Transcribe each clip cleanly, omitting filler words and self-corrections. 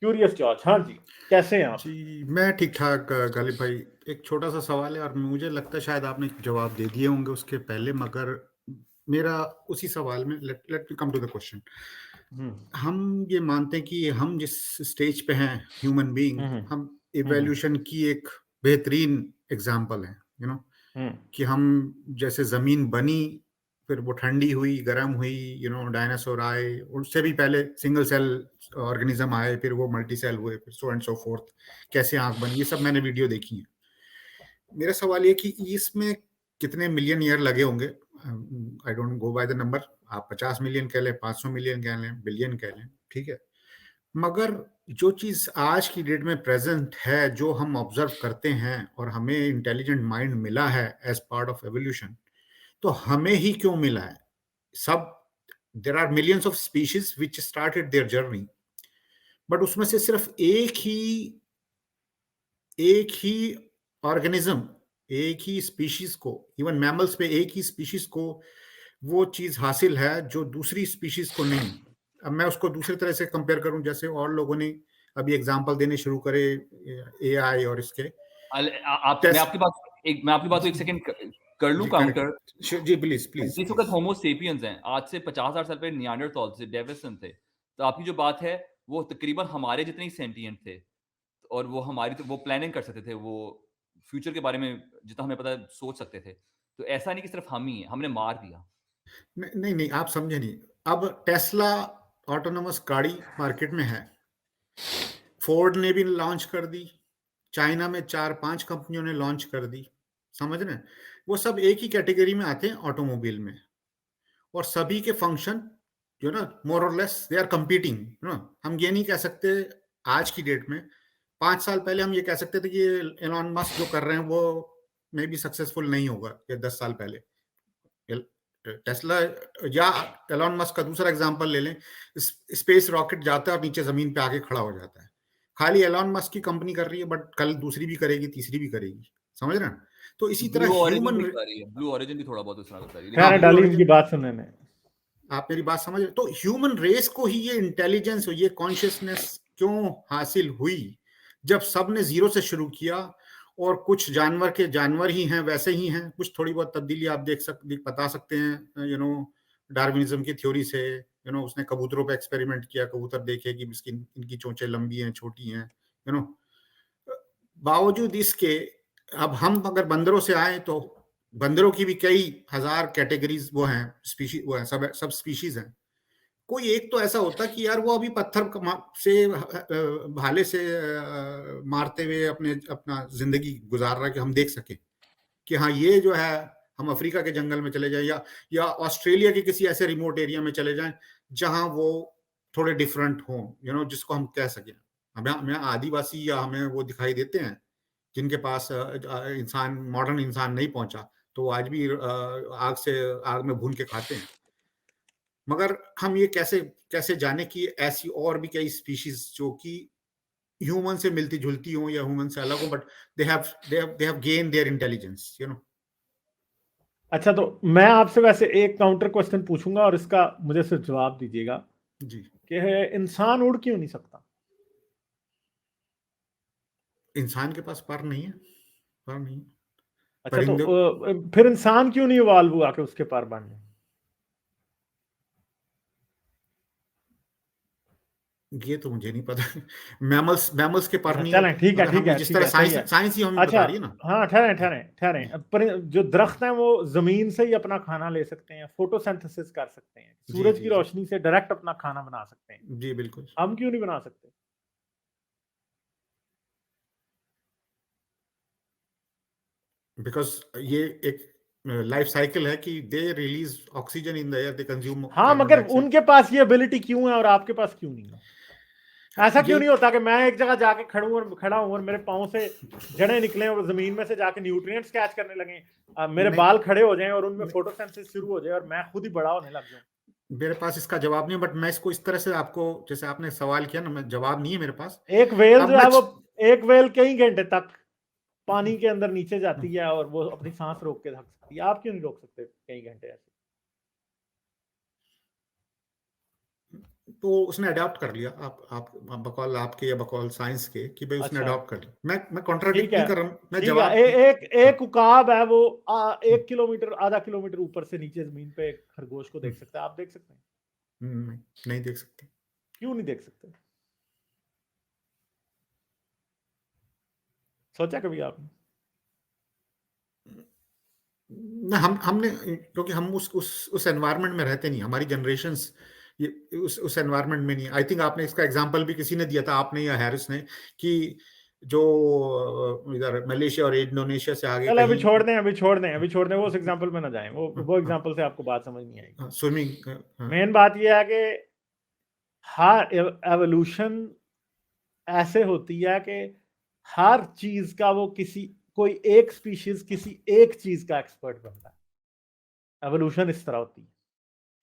Curious George, हाँ जी, कैसे हैं आप? जी, मैं ठीक-ठाक गालिब भाई। एक छोटा-सा सवाल है और मुझे लगता है शायद आपने जवाब दे दिए होंगे उसके पहले, मगर मेरा उसी सवाल में let let me come to the question. हुँ, हम ये मानते हैं कि हम जिस स्टेज पे हैं ह्यूमन बीइंग, हुँ, हुँ, हम हुँ, हुँ, इवोल्यूशन की एक बेहतरीन एग्ज़ाम्पल हैं, हुँ, कि हम जैसे ज़मीन बनी, फिर वो ठंडी हुई, गर्म हुई, डायनासोर आए, उससे भी पहले सिंगल सेल ऑर्गेनिज़्म आए, फिर वो मल्टी सेल हुए, फिर सो एंड सो फोर्थ, कैसे आँख बनी, ये सब मैंने वीडियो देखी है। मेरा सवाल ये कि इसमें कितने मिलियन ईयर लगे होंगे? I don't go by the number, आप 50 मिलियन कह लें, 500 मिलियन कह लें, बिलियन कह लें, ठीक है? मगर जो चीज़ आज की डेट में प्रेज़ेंट है, जो हम ऑब्ज़र्व करते हैं और हमें इंटेलिजेंट माइंड मिला है एज़ पार्ट ऑफ एवोल्यूशन, तो हमें ही क्यों मिला है? सब there are millions of species which started their journey, but उसमें से सिर्फ एक ही ऑर्गेनिज्म, एक ही स्पीशीज़ को, इवन मैमल्स पे एक ही स्पीशीज़ को वो चीज़ हासिल है जो दूसरी स्पीशीज़ को नहीं। अब मैं उसको दूसरी तरह से कंपेयर करूँ, जैसे और लोगों ने अभी एग्ज़ाम्पल देने शुरू करे एआई और इसके मैं टेस्ट। आपकी बात को एक सेकंड कर लूं जी, काउंटर। करेक्ट। जी, प्लीज़, प्लीज़, जिस वक्त प्लीज़। होमो सेपियंस हैं, आज से 50,000 साल पहले निएंडरथॉल थे, डेविसन थे, तो आपकी जो बात है वो तकरीबन हमारे जितने ही सेंटिएंट थे, और वो हमारी तो वो प्लानिंग कर सकते थे, वो फ्यूचर के बारे में जितना हमें पता है सोच सकते थे। तो ऐसा नहीं कि सिर्फ हम ही हैं, हमने मार दिया। नहीं, नहीं, आप समझे नहीं। अब टेस्ला ऑटोनोमस गाड़ी मार्केट में है। फोर्ड ने भी लॉन्च कर दी। चाइना में 4-5 कंपनियों ने लॉन्च कर दी। समझ रहे हैं? वो सब एक ही कैटेगरी में आते हैं ऑटोमोबाइल में, और सभी के फंक्शन मोर और लेस दे आर कंपीटिंग। हम ये नहीं कह सकते आज की डेट में, 5 साल पहले हम ये कह सकते थे कि ये एलन मस्क जो कर रहे हैं वो मे बी सक्सेसफुल नहीं होगा, या 10 साल पहले। टेस्ला या एलन मस्क का दूसरा एग्जांपल ले लें, स्पेस रॉकेट जाता है और नीचे जमीन पे आके खड़ा हो जाता है। खाली एलन मस्क की कंपनी कर रही है, बट कल दूसरी भी करेगी, तीसरी भी करेगी। समझ रहे हैं? तो इसी तरह ब्लू ओरिजिन भी ह्यूमन, कर रही है, ब्लू ओरिजिन भी थोड़ा बहुत इस तरह कर रही है, खैर लेकिन हाँ, है, ब्लू डाली इनकी ओरिजिन, बात सुनने में। आप मेरी बात समझ रहे? तो ह्यूमन रेस को ही ये इंटेलिजेंस, ये कॉन्शियसनेस क्यों हासिल हुई, जब सब ने जीरो से शुरू किया, और कुछ जानवर के जानवर ही हैं, वैसे ही हैं, कुछ थोड़ी बहुत तब्दीली आप बता सकते हैं, डार्विनिज्म की थ्योरी से। उसने कबूतरों पे एक्सपेरिमेंट किया, कबूतर देखे कि इसकी इनकी चोंचें लंबी हैं, छोटी हैं, यू नो बावजूद इसके, अब हम अगर बंदरों से आए तो बंदरों की भी कई हजार कैटेगरीज वो हैं, स्पीशीज वो हैं, सब सब स्पीशीज हैं। कोई एक तो ऐसा होता कि यार वो अभी पत्थर से भाले से मारते हुए अपना जिंदगी गुजार रहा है, कि हम देख सके कि हाँ ये जो है, हम अफ्रीका के जंगल में चले जाएं, या ऑस्ट्रेलिया के किसी ऐसे रिमोट एरिया में चले जाएं जहां वो थोड़े डिफरेंट हों, जिसको हम कह सकें हमें हमें आदिवासी, या हमें वो दिखाई देते हैं जिनके पास इंसान, मॉडर्न इंसान नहीं पहुंचा, तो वो आज भी आग में भून के खाते हैं। मगर हम ये कैसे कैसे जाने कि ऐसी और भी कई स्पीशीज जो कि ह्यूमन से मिलती जुलती हो या ह्यूमन से अलग हो, but they have gain their intelligence. अच्छा, तो मैं आपसे वैसे एक काउंटर क्वेश्चन पूछूंगा और इसका मुझे सिर्फ जवाब दीजिएगा जी। कि इंसान उड़ क्यों नहीं सकता? इंसान के पास पर नहीं है, पर नहीं है। अच्छा, तो परिंदे, फिर इंसान क्यों नहीं इवॉल्व हुआ कि उसके पर बनने? ये तो मुझे नहीं पता। मैमल्स के पर अच्छा, नहीं चलें, होते, ठीक है, अगर ठीक हमें है, जिस ठीक तरह है, सही है। साइंस ही हमें अच्छा, बता रही है ना। हाँ, ठहरें, ठहरें, ठहरें। पर जो दरख्त हैं वो जमीन से ही अपना खाना ले सकते हैं, फोटोसिंथेसिस कर सकते हैं, जी, सूरज जी, की जी, रोशनी से डायरेक्ट अपना खाना बना सकते हैं। जी, बिल्कुल। हम क्यों नहीं बना सकते? बिकॉज ये एक लाइफ साइकिल है कि they release oxygen in the air, they consume हाँ, कार्बन मगर डाइऑक्साइड। उनके पास ये एबिलिटी क्यों है और आपके पास क्यों नहीं है? ऐसा क्यों यही, नहीं होता कि मैं एक जगह जाके खड़ा हूं और मेरे पाँव से जड़ें निकले और जमीन में से जाके न्यूट्रिएंट्स कैच करने लगे, मेरे नहीं, बाल खड़े हो जाएं और उनमें नहीं, फोटोसिंथेसिस शुरू हो जाए और मैं खुद ही बड़ा होने लग जाऊं? मेरे पास इसका जवाब नहीं है, बट मैं इसको इस तरह से आपको, जैसे आपने सवाल किया ना, मैं जवाब नहीं है मेरे पास। एक वेल अब जो मैं है वो, एक वेल कई घंटे तक पानी के अंदर नीचे जाती है और वो अपनी सांस रोक के रख सकती है, आप क्यों नहीं रोक सकते कई घंटे ऐसे? तो उसने अडॉप्ट कर लिया, आप बकौल आपके या बकौल साइंस के, कि भाई उसने अच्छा, अडॉप्ट कर लिया। मैं ठीक कॉन्ट्राडिक्ट नहीं है, कर रहा हूँ, मैं ठीक है। जवाब एक उकाब है, वो 1 किलोमीटर आधा किलोमीटर ऊपर से नीचे जमीन पे एक खरगोश को देख सकता है। आप देख सकते हैं? नहीं देख सकते। क्यों नहीं देख सकते? सोचा कभी आपने? ना, हमने, क्योंकि हम उस एनवायरनमेंट में रहते नहीं, हमारी जनरेशंस ये उस एनवायरनमेंट में नहीं। आई थिंक आपने इसका एग्जांपल भी किसी ने दिया था, आपने या हैरिस ने, कि जो इधर मलेशिया और इंडोनेशिया से आगे चल अभी कहीं छोड़ दें, वो उस एग्जांपल में ना जाएं। वो एग्जांपल से आपको बात समझ नहीं आएगी। स्विमिंग। मेन बात यह है कि हर एवोल्यूशन ऐसे होती है कि हर चीज का वो कोई एक स्पीशीज किसी एक चीज का एक्सपर्ट बनता है। एवोल्यूशन इस तरह होती है,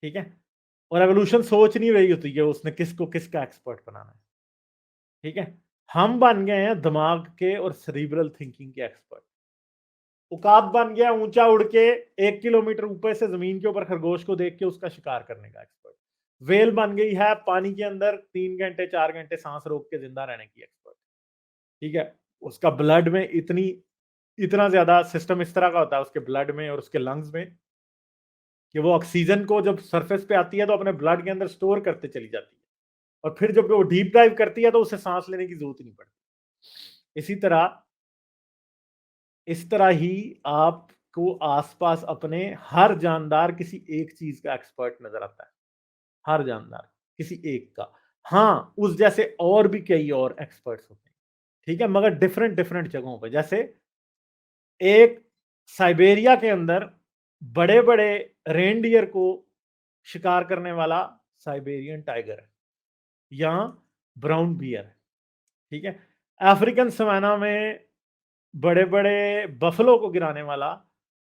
ठीक है? और एवोल्यूशन सोच नहीं रही होती कि उसने किसको किसका एक्सपर्ट बनाना है, ठीक है? हम बन गए हैं दिमाग के और सेरिब्रल थिंकिंग के एक्सपर्ट। उकाब बन गया ऊंचा उड़ के 1 किलोमीटर ऊपर से जमीन के ऊपर खरगोश को देख के उसका शिकार करने का एक्सपर्ट। वेल बन गई है पानी के अंदर 3 घंटे 4 घंटे सांस रोक के जिंदा रहने की एक्सपर्ट, ठीक है? उसका ब्लड में इतना ज्यादा सिस्टम इस तरह का होता है उसके ब्लड में और उसके लंग्स में, कि वो ऑक्सीजन को जब सरफेस पे आती है तो अपने ब्लड के अंदर स्टोर करते चली जाती है, और फिर जब वो डीप डाइव करती है तो उसे सांस लेने की जरूरत नहीं पड़ती। इस तरह ही आपको आसपास अपने हर जानदार किसी एक चीज का एक्सपर्ट नजर आता है। हर जानदार किसी एक का। हाँ, उस जैसे और भी कई और एक्सपर्ट्स होते हैं, ठीक है, मगर डिफरेंट डिफरेंट जगहों पे। जैसे एक साइबेरिया के अंदर बड़े बड़े रेनडियर को शिकार करने वाला साइबेरियन टाइगर है, या ब्राउन बियर है, ठीक है? अफ्रीकन सवाना में बड़े बड़े बफलो को गिराने वाला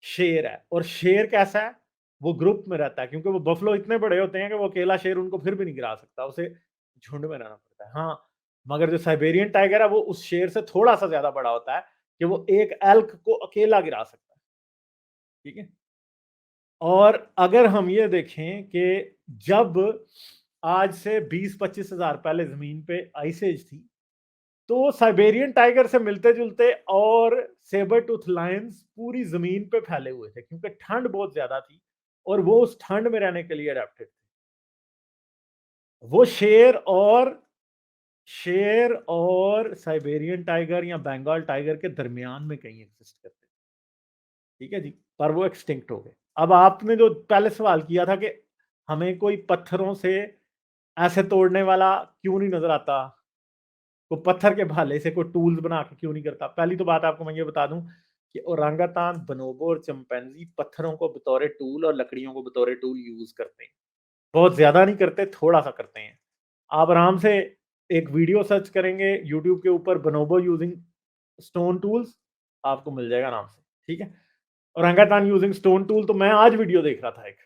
शेर है। और शेर कैसा है? वो ग्रुप में रहता है, क्योंकि वो बफलो इतने बड़े होते हैं कि वो अकेला शेर उनको फिर भी नहीं गिरा सकता, उसे झुंड में रहना पड़ता है। हाँ, मगर जो साइबेरियन टाइगर है वो उस शेर से थोड़ा सा ज्यादा बड़ा होता है, कि वो एक एल्क को अकेला गिरा सकता है, ठीक है? और अगर हम ये देखें कि जब आज से 20-25 हजार पहले जमीन पे आइस एज थी, तो साइबेरियन टाइगर से मिलते जुलते और सेबर टूथ लायंस पूरी जमीन पे फैले हुए थे, क्योंकि ठंड बहुत ज्यादा थी और वो उस ठंड में रहने के लिए अडेप्टेड थे। वो शेर और साइबेरियन टाइगर या बंगाल टाइगर के दरमियान में कहीं एग्जिस्ट करते, ठीक है जी? पर वो एक्सटिंक्ट हो गए। अब आपने जो पहले सवाल किया था कि हमें कोई पत्थरों से ऐसे तोड़ने वाला क्यों नहीं नजर आता, वो पत्थर के भाले से कोई टूल्स बना के क्यों नहीं करता? पहली तो बात आपको मैं ये बता दूं कि ओरंगुटान, बोनोबो और चिंपैंजी पत्थरों को बतौर टूल और लकड़ियों को बतौर टूल यूज करते हैं। बहुत ज्यादा नहीं करते, थोड़ा सा करते हैं। आप आराम से एक वीडियो सर्च करेंगे यूट्यूब के ऊपर, बोनोबो यूजिंग स्टोन टूल्स, आपको मिल जाएगा आराम से, ठीक है? ओरंगुटान यूजिंग स्टोन टूल, तो मैं आज वीडियो देख रहा था एक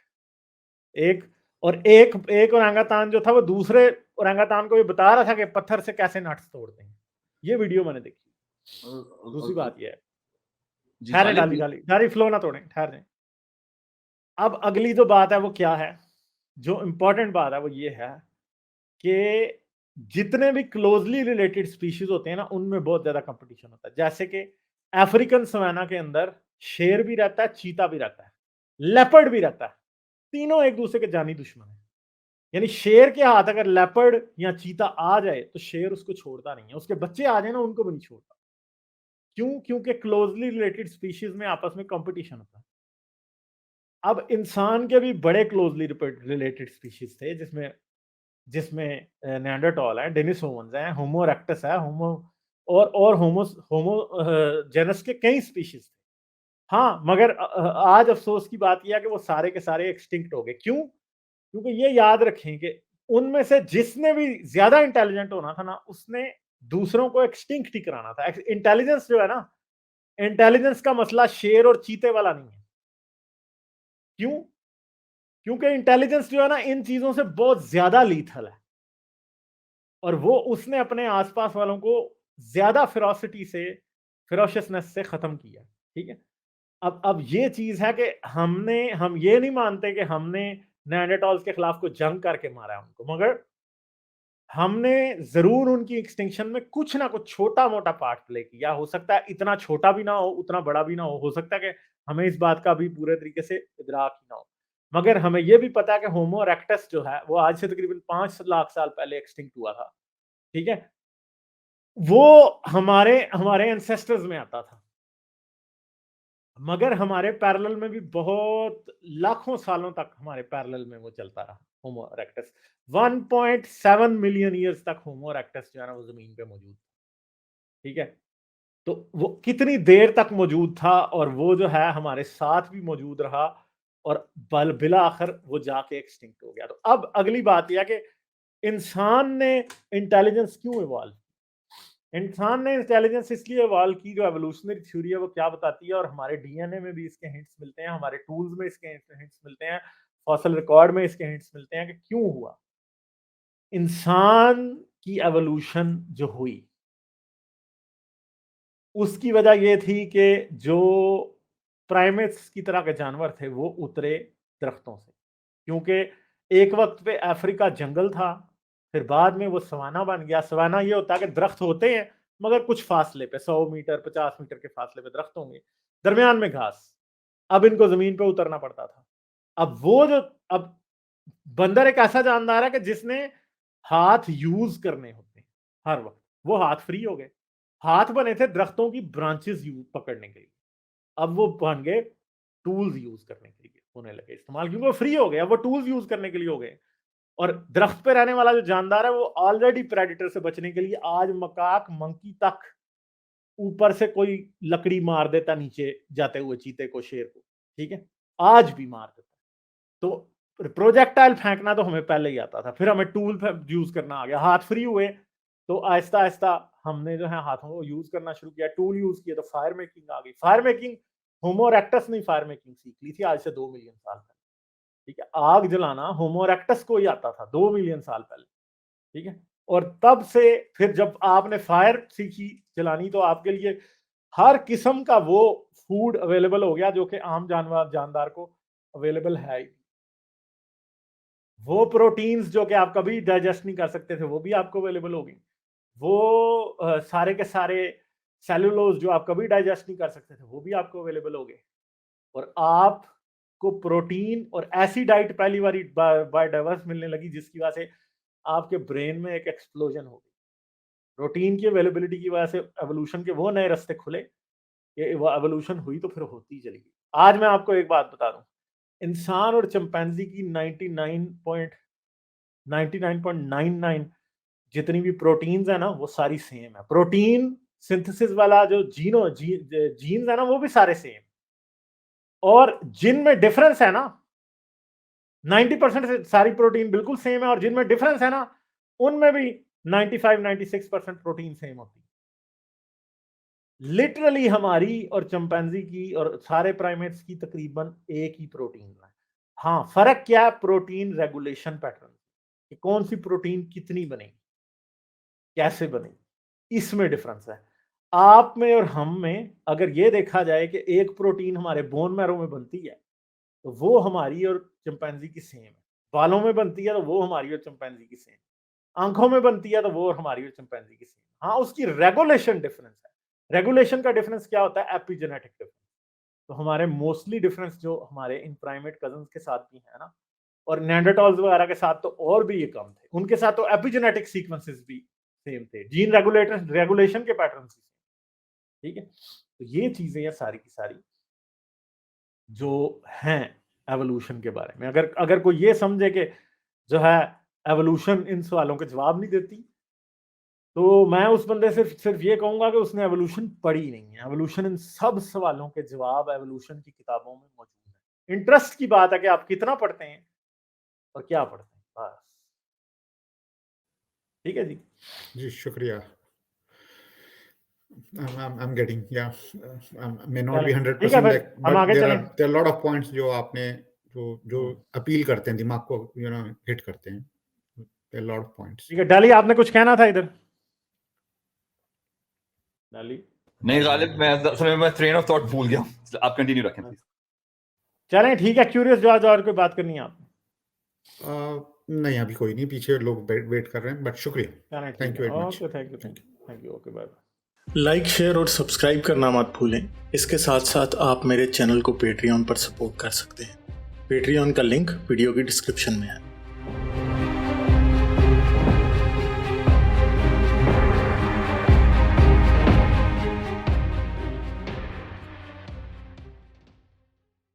एक और एक ओरंगुटान जो था वो दूसरे ओरंगुटान को ये बता रहा था कि पत्थर से कैसे नट्स तोड़ते हैं। ये वीडियो मैंने देखी। दूसरी बात ये है, जी ठहरे गालिब, डाली फ्लो ना तोड़ें, ठहर जाएं। अब अगली जो बात है वो क्या है, जो इंपॉर्टेंट बात है वो ये है कि जितने भी क्लोजली रिलेटेड स्पीशीज होते हैं ना, उनमें बहुत ज्यादा कंपटीशन होता है। जैसे कि अफ्रीकन सवाना के अंदर शेर भी रहता है, चीता भी रहता है, लेपर्ड भी रहता है। तीनों एक दूसरे के जानी दुश्मन है। यानी शेर के हाथ अगर लेपर्ड या चीता आ जाए तो शेर उसको छोड़ता नहीं है, उसके बच्चे आ जाए ना उनको भी नहीं छोड़ता। क्यों? क्योंकि क्लोजली रिलेटेड स्पीशीज में आपस में कंपटीशन होता है। अब इंसान के भी बड़े क्लोजली रिलेटेड स्पीशीज थे, जिसमें जिसमें नेanderथल है, डेनिसोवंस है, होमो इरेक्टस है, होमो और होमो जेनस के कई स्पीशीज थे। हाँ, मगर आज अफसोस की बात यह है कि वो सारे के सारे एक्सटिंक्ट हो गए। क्यों? क्योंकि ये याद रखें कि उनमें से जिसने भी ज्यादा इंटेलिजेंट होना था ना, उसने दूसरों को एक्सटिंक्ट ही कराना था। इंटेलिजेंस जो है ना, इंटेलिजेंस का मसला शेर और चीते वाला नहीं है। क्यों? क्योंकि इंटेलिजेंस जो है ना, इन चीजों से बहुत ज्यादा लीथल है, और वो उसने अपने आसपास वालों को ज्यादा फिरोशियसनेस से खत्म किया, ठीक है? अब ये चीज है कि हम ये नहीं मानते कि हमने नेanderthals के खिलाफ को जंग करके मारा है उनको, मगर हमने जरूर उनकी एक्सटिंक्शन में कुछ ना कुछ छोटा मोटा पार्ट प्ले किया। हो सकता है इतना छोटा भी ना हो, उतना बड़ा भी ना हो सकता है कि हमें इस बात का भी पूरे तरीके से इदराक ही ना हो, मगर हमें यह भी पता है कि होमो इरेक्टस जो है वो आज से तकरीबन 5 लाख साल पहले एक्सटिंक्ट हुआ था। ठीक है, वो हमारे हमारे एंसेस्टर्स में आता था, मगर हमारे पैरेलल में भी बहुत लाखों सालों तक हमारे पैरेलल में वो चलता रहा। होमो इरेक्टस 1.7 मिलियन ईयर्स तक होमो इरेक्टस जो है ना वो जमीन पे मौजूद था। ठीक है, तो वो कितनी देर तक मौजूद था और वो जो है हमारे साथ भी मौजूद रहा और बिला आखिर वो जाके एक्सटिंक्ट हो गया। तो अब अगली बात यह है कि इंसान ने इंटेलिजेंस क्यों इवॉल्व, इंसान ने इंटेलिजेंस इसलिए इवॉल्व की, जो एवोल्यूशनरी थ्योरी है वो क्या बताती है, और हमारे डीएनए में भी इसके हिंट्स मिलते हैं, हमारे टूल्स में इसके हिंट्स मिलते हैं, फॉसिल रिकॉर्ड में इसके हिंट्स मिलते हैं कि क्यों हुआ इंसान की एवोल्यूशन जो हुई। उसकी वजह ये थी कि जो प्राइमेट्स की तरह के जानवर थे वो उतरे दरख्तों से, क्योंकि एक वक्त पे अफ्रीका जंगल था, फिर बाद में वो सवाना बन गया। सवाना ये होता है कि दरख्त होते हैं मगर कुछ फासले पे, 100 मीटर 50 मीटर के फासले पे दरख्त होंगे, दरमियान में घास। अब इनको जमीन पे उतरना पड़ता था। अब बंदर एक ऐसा जानदार है कि जिसने हाथ यूज करने होते हैं हर वक्त, वो हाथ फ्री हो गए। हाथ बने थे दरख्तों की ब्रांचेस पकड़ने के लिए, अब वो बन गए टूल्स यूज करने के लिए होने लगे इस्तेमाल, क्योंकि वो फ्री हो गए, अब वो टूल्स यूज करने के लिए हो गए। और दरख्त पे रहने वाला जो जानदार है वो ऑलरेडी प्रेडेटर से बचने के लिए आज मकाक मंकी तक ऊपर से कोई लकड़ी मार देता नीचे जाते हुए चीते को, शेर को, ठीक है, आज भी मार देता। तो प्रोजेक्टाइल फेंकना तो हमें पहले ही आता था, फिर हमें टूल यूज करना आ गया, हाथ फ्री हुए तो आहिस्ता आहिस्ता हमने जो है हाथों को यूज करना शुरू किया, टूल यूज किया, तो फायर मेकिंग आ गई। फायर मेकिंग होमो इरेक्टस ने फायर मेकिंग सीख ली थी आज से 2 मिलियन साल पहले। ठीक है, आग जलाना होमो इरेक्टस को ही आता था 2 मिलियन साल पहले। ठीक है, और तब से फिर जब आपने फायर सीखी जलानी तो आपके लिए हर किस्म का वो फूड अवेलेबल हो गया जो कि आम जानदार को अवेलेबल है ही। वो प्रोटीन्स जो कि आप कभी डाइजेस्ट नहीं कर सकते थे वो भी आपको अवेलेबल हो गई। वो सारे के सारे सेलुलोज जो आप कभी डाइजेस्ट नहीं कर सकते थे वो भी आपको अवेलेबल हो गए। और आपको प्रोटीन और ऐसी डाइट पहली बार बायोडाइवर्स मिलने लगी जिसकी वजह से आपके ब्रेन में एक एक्सप्लोजन हो गई। प्रोटीन की अवेलेबिलिटी की वजह से एवोल्यूशन के वो नए रास्ते खुले, ये वो एवोल्यूशन हुई तो फिर होती चली गई। आज मैं आपको एक बात बता दूं, इंसान और चिंपैंजी की 99.99 जितनी भी प्रोटीन्स है ना वो सारी सेम है। प्रोटीन सिंथेसिस वाला जो जीन्स है ना वो भी सारे सेम, और जिनमें डिफरेंस है ना 90% से सारी प्रोटीन बिल्कुल सेम है, और जिनमें डिफरेंस है ना उनमें भी 95-96% प्रोटीन सेम होती है। लिटरली हमारी और चिंपैंजी की और सारे प्राइमेट्स की तकरीबन एक ही प्रोटीन है। हाँ, फर्क क्या है, प्रोटीन रेगुलेशन पैटर्न, कि कौन सी प्रोटीन कितनी बनेगी, कैसे बनेगी, इसमें डिफरेंस है। आप में और हम में अगर ये देखा जाए कि एक प्रोटीन हमारे बोन मैरो में बनती है तो वो हमारी और चिंपैंजी की सेम है, बालों में बनती है तो वो हमारी और चिंपैंजी की सेम, आंखों में बनती है तो वो हमारी और चिंपैंजी की सेम। हाँ, उसकी रेगुलेशन डिफरेंस है। रेगुलेशन का डिफरेंस क्या होता है, एपिजेनेटिक डिफरेंस। तो हमारे मोस्टली डिफरेंस जो हमारे इन प्राइमेट कजन्स के साथ भी है ना, और नेंडरटॉल्स वगैरह के साथ तो और भी ये कम थे, उनके साथ तो एपिजेनेटिक सीक्वेंसेस भी सेम थे, जीन रेगुलेशन के पैटर्न। ठीक है, तो ये चीजें हैं सारी की सारी जो हैं एवोल्यूशन के बारे में। अगर कोई ये समझे कि जो है एवोल्यूशन इन सवालों के जवाब नहीं देती, तो मैं उस बंदे से सिर्फ ये कहूंगा कि उसने एवोल्यूशन पढ़ी नहीं है। एवोल्यूशन इन सब सवालों के जवाब एवोल्यूशन की किताबों में मौजूद है। इंटरेस्ट की बात है कि आप कितना पढ़ते हैं और क्या पढ़ते हैं, बस। ठीक है जी, शुक्रिया। I'm getting, yeah. May not be 100%. Like, but there are a lot of points जो आपने जो अपील करते हैं दिमाग को, हिट करते हैं। There are a lot of points. ठीक है, डाली आपने कुछ कहना था इधर? डाली नहीं गालिब, मैं ट्रेन ऑफ थॉट भूल गया, आप कंटिन्यू रखें प्लीज। चलें, ठीक है, क्यूरियस जॉर्ज और कोई बात करनी है आप? नहीं, अभी कोई नहीं, पीछे लोग वेट कर रहे हैं, बट शुक्रिया, चलें, ठीक थैंक यू है। Very much. Okay, thank you, okay, bye bye. Like, share और सब्सक्राइब करना मत भूलें। इसके साथ साथ आप मेरे चैनल को पेट्रियन पर सपोर्ट कर सकते हैं। पेट्रियन का लिंक वीडियो की डिस्क्रिप्शन में है।